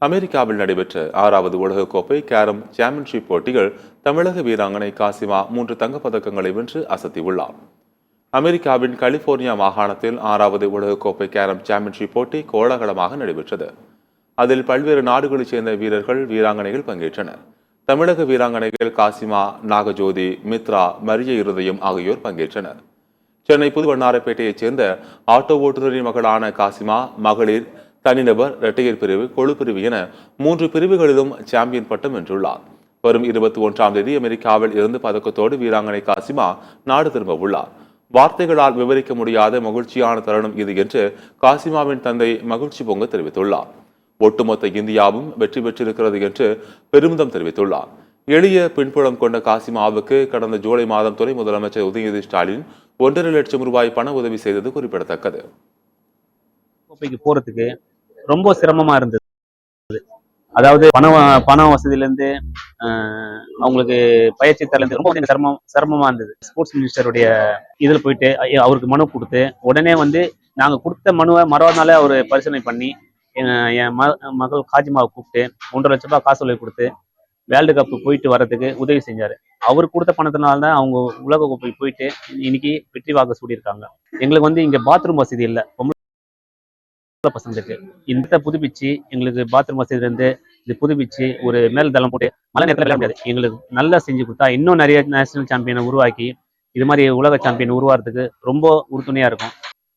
அமெரிக்காவில் நடைபெற்ற 6வது உலகக்கோப்பை கேரம் சாம்பியன்ஷிப் போட்டிகள் தமிழக வீராங்கனை காசிமா 3 தங்கப்பதக்கங்களை வென்று அசத்தியுள்ளார். அமெரிக்காவின் கலிபோர்னியா மாகாணத்தில் 6வது உலகக்கோப்பை கேரம் சாம்பியன்ஷிப் போட்டி கோலாகலமாக நடைபெற்றது. அதில் பல்வேறு நாடுகளைச் சேர்ந்த வீரர்கள் வீராங்கனைகள் பங்கேற்றனர். தமிழக வீராங்கனைகள் காசிமா, நாகஜோதி, மித்ரா, மரிய இருதயம் ஆகியோர் பங்கேற்றனர். சென்னை புதுவண்ணாரப்பேட்டையைச் சேர்ந்த ஆட்டோ ஓட்டுநரின் மகளான காசிமா மகளிர், தனிநபர், இரட்டையர் பிரிவு, கொழு பிரிவு என 3 பிரிவுகளிலும் சாம்பியன் பட்டம் வென்றுள்ளார். வரும் 21ஆம் தேதி அமெரிக்காவில் இருந்து பதக்கத்தோடு வீராங்கனை காசிமா நாடு திரும்ப உள்ளார். வார்த்தைகளால் விவரிக்க முடியாத மகிழ்ச்சியான தருணம் இது என்று காசிமாவின் தந்தை மகிழ்ச்சி பொங்க தெரிவித்துள்ளார். ஒட்டுமொத்த இந்தியாவும் வெற்றி பெற்றிருக்கிறது என்று பெருமிதம் தெரிவித்துள்ளார். எளிய பின்புலம் கொண்ட காசிமாவுக்கு கடந்த ஜூலை மாதம் துணை முதலமைச்சர் உதயநிதி ஸ்டாலின் 1.5 லட்சம் ரூபாய் பண உதவி செய்தது குறிப்பிடத்தக்கது. கோப்பைக்கு போறதுக்கு ரொம்ப சிரமமா இருந்தது. அதாவது பண வசதியிலேருந்து அவங்களுக்கு பயிற்சி தரலேருந்து ரொம்ப சிரமமா இருந்தது. ஸ்போர்ட்ஸ் மினிஸ்டருடைய இதில் போயிட்டு அவருக்கு மனு கொடுத்து உடனே நாங்கள் கொடுத்த மனுவை மறுநாள் நாளே அவர் பரிசீலனை பண்ணி என் மகள் காஜிமாவை கூப்பிட்டு 1.5 லட்சம் ரூபாய் காசு உதவி கொடுத்து வேர்ல்டு கப்பு போயிட்டு வர்றதுக்கு உதவி செஞ்சார். அவர் கொடுத்த பணத்தினால தான் அவங்க உலக கோப்பை போயிட்டு இன்னைக்கு வெற்றி வாக்கு சூடியிருக்காங்க. எங்களுக்கு இங்கே பாத்ரூம் வசதி இல்லை பசங்களுக்கு. இந்த புதுப்பிச்சு எங்களுக்கு பாத்ரூம் வசதி இருந்து இது புதுப்பிச்சு ஒரு மேல் தளம் போட்டு மழை நேரத்தில் விளையாட முடியாது. எங்களுக்கு நல்லா செஞ்சு கொடுத்தா இன்னும் நிறைய நேஷனல் சாம்பியனை உருவாக்கி இது மாதிரி உலக சாம்பியன் உருவாகிறதுக்கு ரொம்ப உறுதுணையா இருக்கும்.